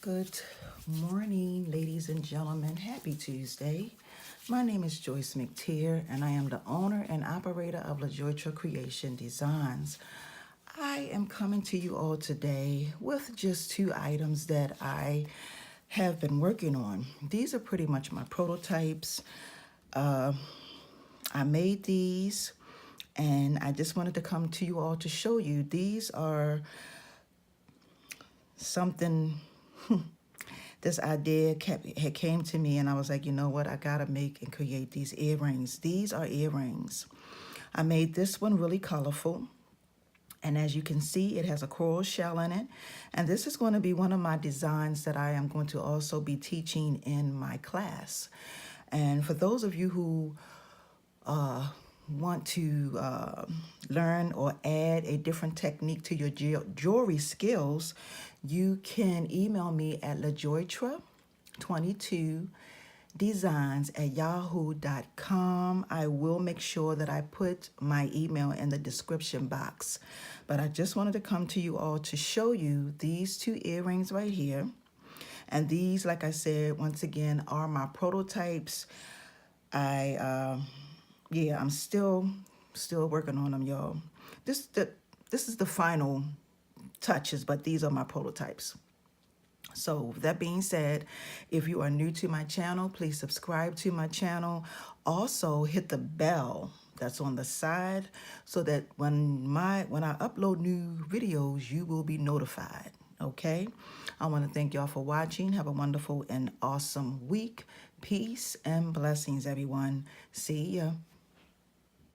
Good morning, ladies and gentlemen. Happy Tuesday. My name is Joyce McTeer, and I am the owner and operator of LaJoytra Creation Designs. I am coming to you all today with just two items that I have been working on. These are pretty much my prototypes. I made these, and I just wanted to come to you all to show you. These are something this idea had came to me, and I was like, you know what, I gotta make and create these earrings. These are earrings. I made this one really colorful, and as you can see, it has a coral shell in it, and this is going to be one of my designs that I am going to also be teaching in my class. And for those of you who want to learn or add a different technique to your jewelry skills, you can email me at lajoytra22designs@yahoo.com. I will make sure that I put my email in the description box. But I just wanted to come to you all to show you these two earrings right here. And these, like I said, once again, are my prototypes. I'm still working on them, y'all. This is the final touches, but these are my prototypes. So with that being said, if you are new to my channel, please subscribe to my channel. Also hit the bell that's on the side so that when I upload new videos, you will be notified. Okay? I want to thank y'all for watching. Have a wonderful and awesome week. Peace and blessings, everyone. See ya.